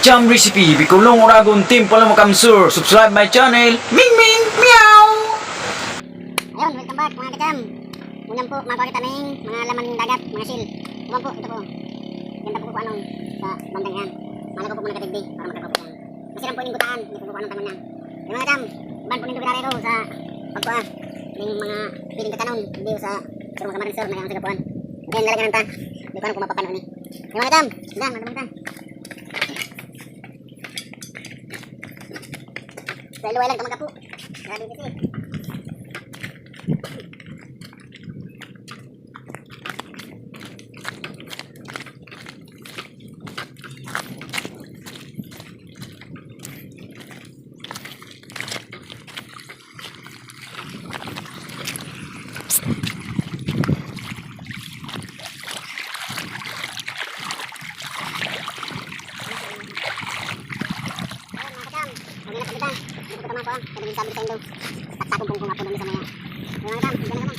Kacham recipe, Bicolong Oragon Team Palamukamsur. Subscribe my channel. Ming Ming Meow. Ayun, welcome back mga kacham. Unang po, mapakita namin mga laman ng dagat, mga seal. Iwan po, ito po. Ganda po po anong sa bandang yan. Malagaw po muna katigdi para magkakapo yan. Masiram po yung butaan, ito po anong tangon yan. Yung mga kacham, ban po nito binarero sa pagpaa. Yung mga piling kakanon, hindi sa mga kamarinsor na yung sagapuan. Ngayon, lalagyan ng ta. Hindi ko alam kung mapapano ni. Yung mga kacham, dyan, magdamang ta. Sa iluway lang kamagapo. Grabe kasi. Sabi sa inyo daw, taktakong pong ako doon sa mga. Mga dam, diyan naman.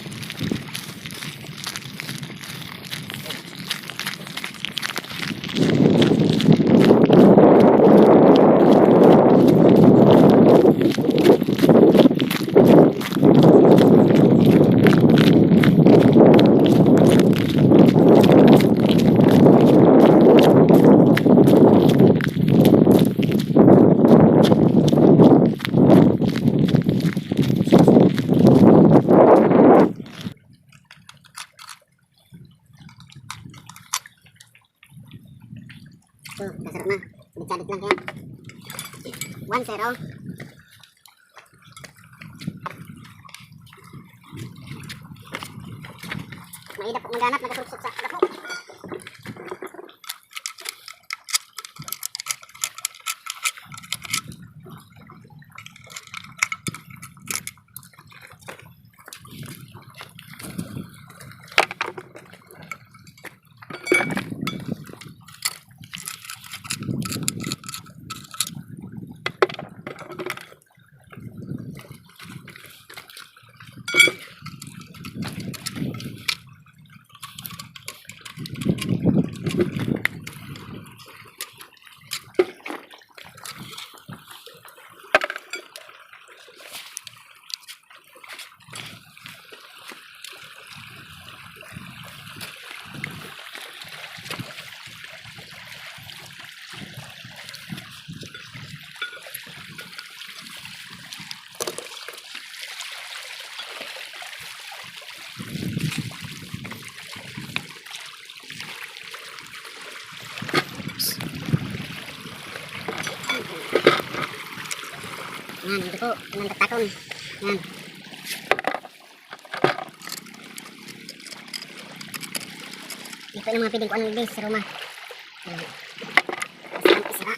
Tuh, dasar na. Dicadit lang kaya. 1-0. Maidap po maghanap, nagkasuksok sa dako. Yan, ito po, ang taktakon. Yan. Ito yung mga piling ko anong base sa Roma. Yan. Isara.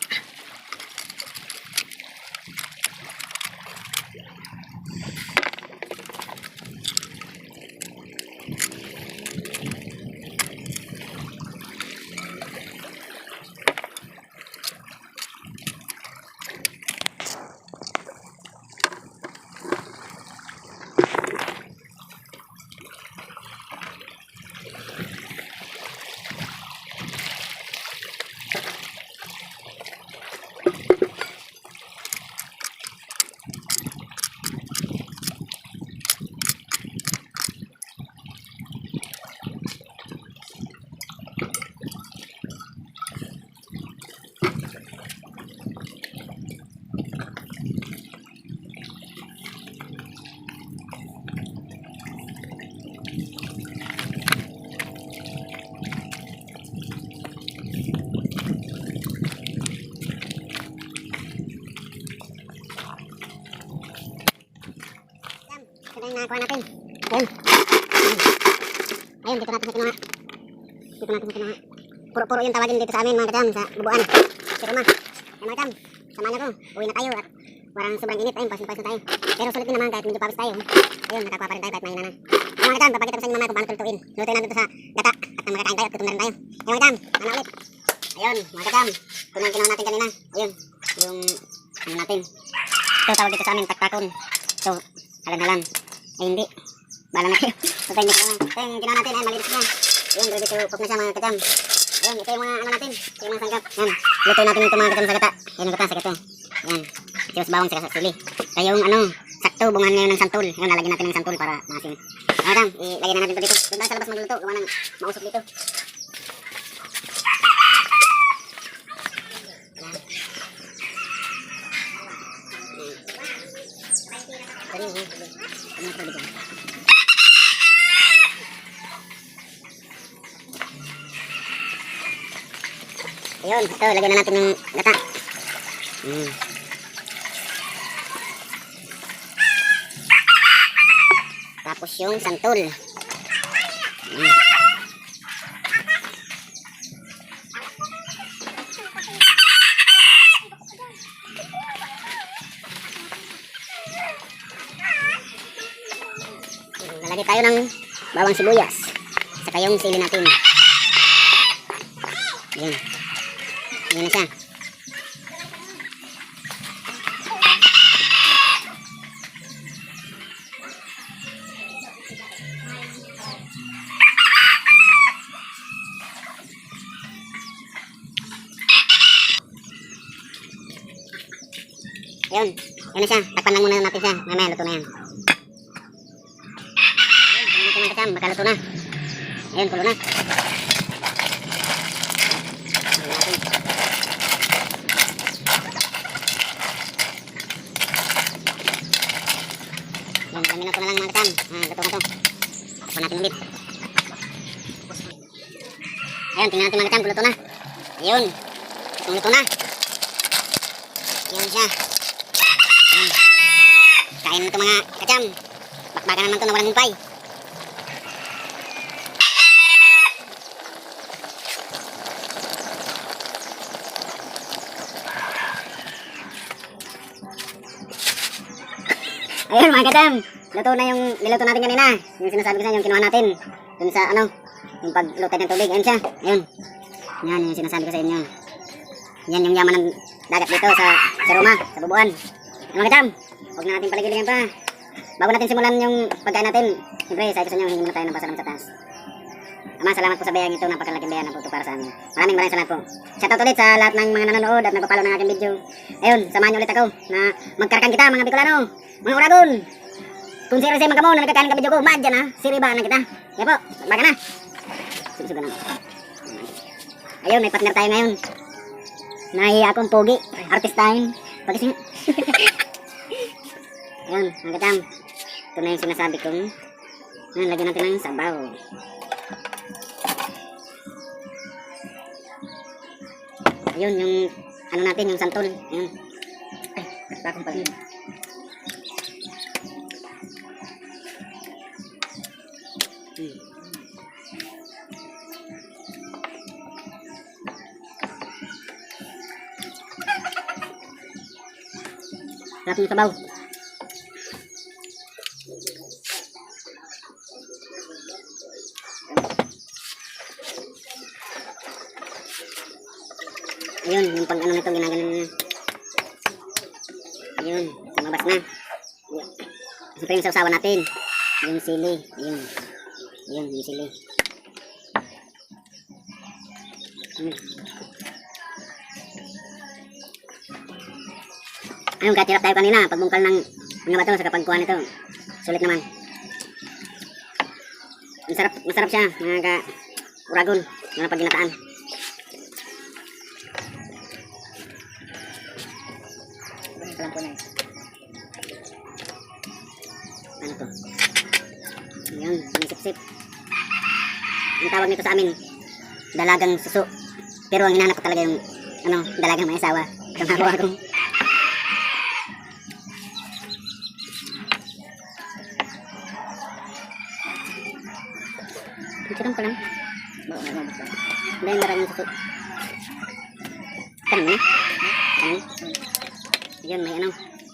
Ito na yung nakakuha natin. Ayun. Ayun, dito natin sa kinuha. Dito natin sa kinuha. Puro-puro yung tawagin dito sa amin mga kacham, sa bubuan. Si Roma. Ay mga kacham, samahan niyo ko. Uwi na tayo at parang sobrang init. Ayun, pasin-pasin tayo. Pero sulit din naman kahit medyo pawis tayo. Ayun, nakakuha pa rin tayo kahit mahina na. Ayun mga kacham, papakita ko sa inyo mamaya kung paano lutuin. Lutuin natin ito sa gata at nang makakain tayo at gutom na rin tayo. Ayun mga kacham, ano ulit. Ayun mga kacham, ito na yung kinuha natin kanina. Ayun, yung ano natin. Ito tawag dito sa amin, taktakon. So, halan-halan. Ay hindi. Bahala na kayo. So, tayo nito naman. Ito yung ginawa natin ay malinis na. Ayun, ready to cook na siya mga kacham. Yan, ito yung mga ano natin. Ito yung mga sangkap. Yan. Luto natin ito mga kacam sa gata. Yan yung gata sa gata. Yan. Ito yung bawang sa sili. Ito yung ano, sakto, bungahan ngayon ng santol. Yan, lalagyan natin ng santol para maasim. Mga kacam, ilagay na natin ito dito. Doon tayo sa labas magluluto. Gawa ng mausok dito. Ayun, ito, lagyan na natin yung gata. Tapos yung santol. Lalagay tayo ng bawang sibuyas. Saka yung sili natin. Yan. Yan na siya. Ayun. Yan na siya. Takpan lang muna natin siya. Mamaya luto na yan. Ayun. Ito mga kasam. Baka luto na. Ayun. Kulo na. Yan. Lamin ko na lang mga kasam. Luto na to. Takpan natin ulit. Ayun. Tingnan natin mga kasam. Luto na. Ayun. Luto na. Yan siya. Yan. Kain na ito mga kacam. Bakbakan naman ito na walang humpay. Ayun mga kacam. Luto na yung niluto natin kanina. Yung sinasabi ko sa inyo, yung kinuha natin. Dun sa ano, yung paglutay ng tubig. Ayun siya. Ayun. Yan yung sinasabi ko sa inyo. Yan yung yaman ng dagat dito sa Roma, sa Bubuan. Mga kacam, huwag na natin paligiligan pa. Bago natin simulan yung pagkain natin, siyempre, sabi ko sa inyo, hingi muna tayo ng pasalamat sa taas. Ama, salamat po sa bayang ito, napakalaking bayang na po ito para sa amin. Maraming salamat po. Shoutout ulit sa lahat ng mga nanonood at nagpapalo ng aking video. Ayun, samahan niyo ulit ako na magkarakan kita, mga Bicolano, mga Uragon. Kung si Rizay magkamo na nagkakain ka video ko, madyan ha, siribaan na kita. Kaya po, magbaga na. Sige na. Ayun, may partner tayo ngayon. Nahiya akong pogi, artist time. Pagising. Ayun, mga kacam. Ito na yung sinasabi kong lagyan natin ng sabaw. Ayun, yung ano natin, yung santol. Ayun. Ay, bakong pag sarap ng sabaw. Ayun, yung pag ano nito ginaganon na. Ayun, lumabas na. Siyempre yung sausawan natin. Yung sili. Ayun. Ayun, yung sili. Ayun, kahit hirap tayo kanina, pagbungkal ng mga bato sa kapagkuhan nito. Sulit naman. Masarap siya, mga ka-Uragon, mga pagginataan. Kalampunay. Ano to? Ayun, sinisip-sip. Ang tawag nito sa amin, dalagang suso. Pero ang hinahanap ko talaga yung, ano, dalagang may asawa. Kamaro ako. Picturean ko lang. Dahil maraming suso. Kanin na? Kanin? Yun, may ano,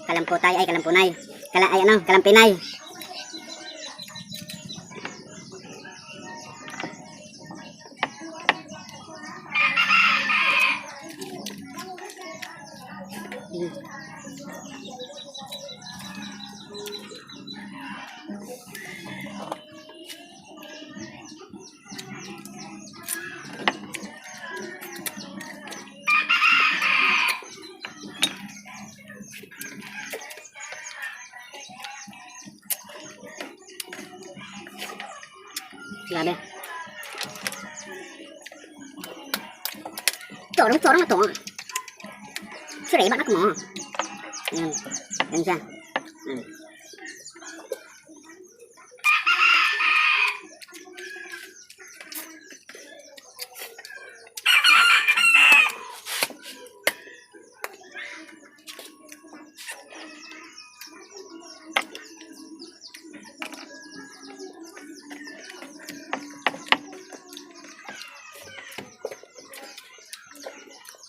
kalamputay, ay kalampunay. Kalampinay. Grabe. Corong na to. Siriban ako mo. Ayan. Ayan siya. Ayan.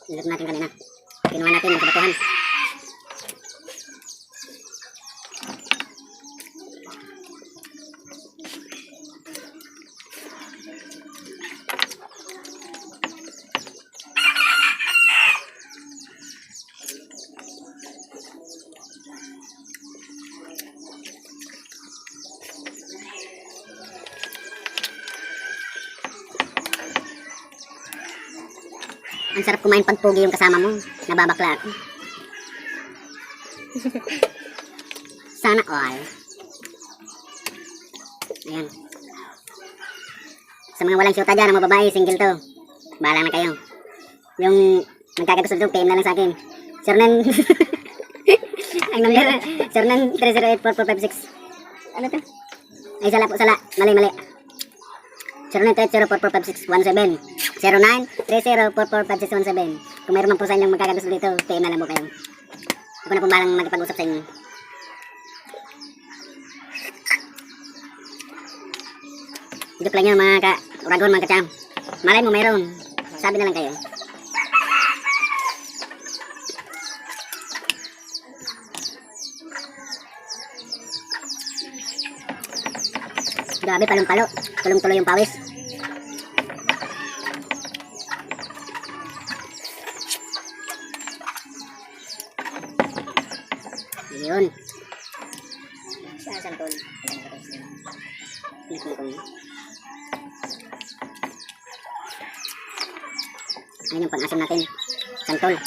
Niluto natin kanina. Kinuha natin yung kabatuhan. Ang sarap kumain pag pogi yung kasama mo. Nababakla ako. Sana all. Ayan. Sa mga walang syuta dyan, ang mga babae, single to. Bahala na kayo. Yung nagkakagusto PM na lang sa akin. Sir Nen. Ang number. Sir Nen 3084456. Ano to? Ay, sala po, sala. Mali. 0930445617. 0930445617. Kung mayroon man po sa inyong magkakagusto dito, PM na lang po kayo. Ako na po balang magpag-usap sa inyo. Joke lang yun mga ka-uragon, mga ka-cham. Malay mo mayroon. Sabi na lang kayo. Grabe, palong-palo. Tulong-tuloy yung pawis. Yun. Saan tol? Ayun yung pang-asim natin. Santol.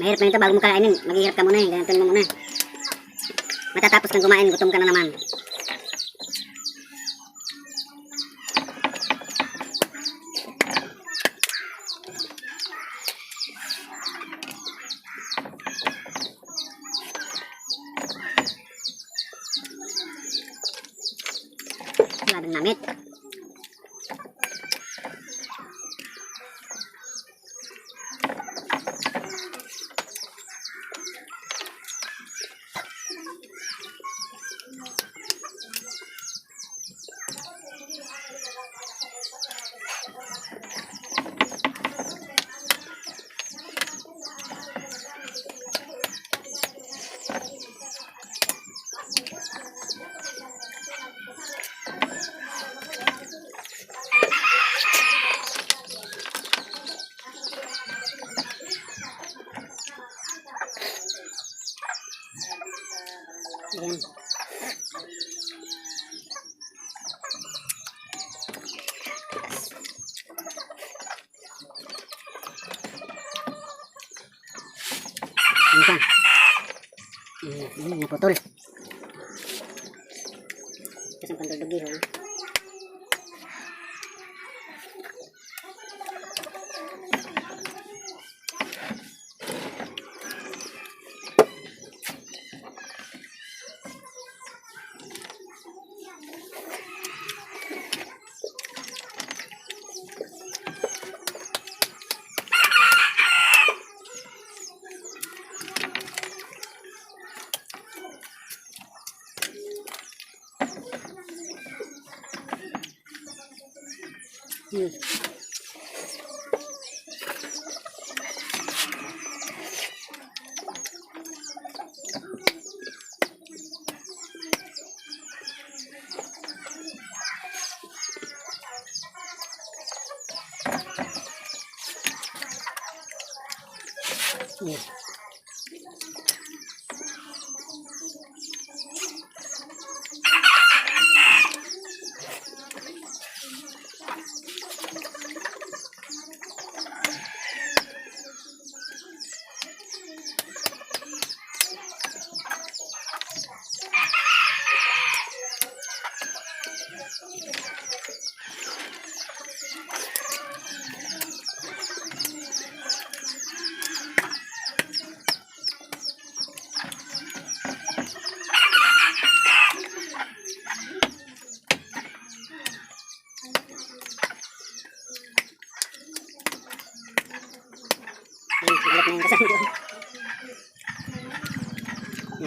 Mahirap na ito bago mo kakainin. Maghihirap ka muna eh. Ganyan mo muna. Matatapos kang kumain, gutom ka na naman. Labang namit. Ayan. Ano pa? Naputol. Kasi ang pandudugi ha.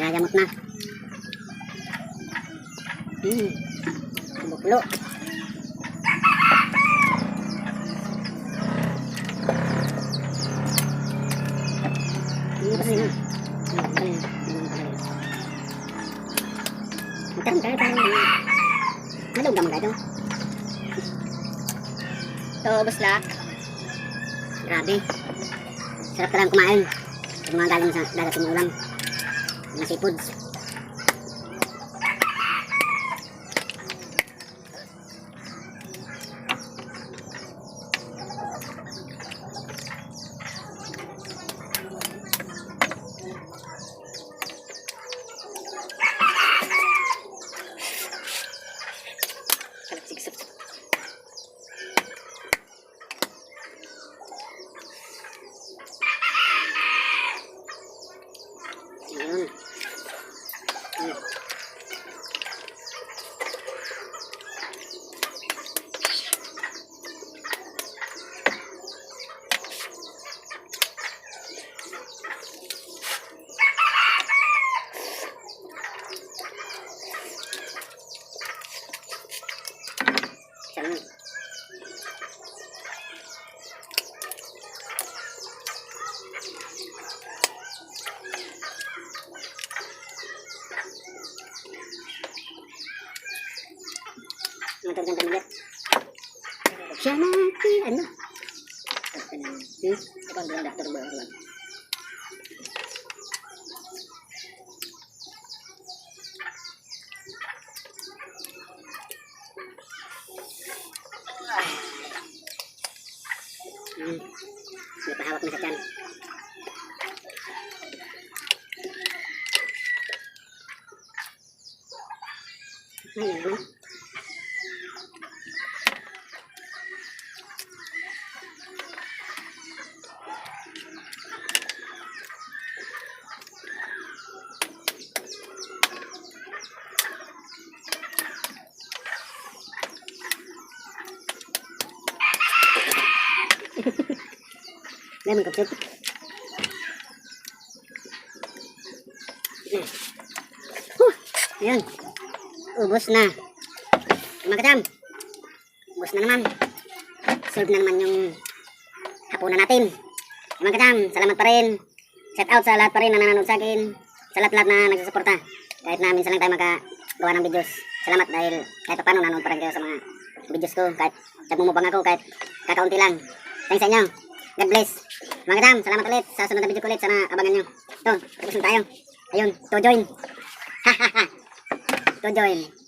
Nagayamot na. Buklo. Ini apa sih? Malog naman kayo. So, ubos na. Grabe. Sarap talagang kumain. Yung mga galing sa dagat ng ulam. Mga seafoods. Ayun. Ayun. Maganda ulit. Siya natin, ano? Ito ang bilang doktor ba? May pahawak na sa tiyan. Ayun naman. Lemon kapsip. Ayan. Ubos na. Mga kadam. Ubos na naman. Serve na naman yung hapunan natin. Mga kadam, salamat pa rin. Shout out sa lahat pa rin na nanonood sa akin. Sa lahat na nagsusuporta. Kahit na minsan lang tayo magagawa ng videos. Salamat dahil kahit pa paano nanonood pa rin kayo sa mga videos ko. Kahit nagmumubang ako, kahit kakaunti lang. Thanks sa inyo. God bless. Mga kadam, salamat ulit sa sunod na video ko ulit. Sana abangan nyo. Ito, tapos na tayo. Ayun, to join. To join.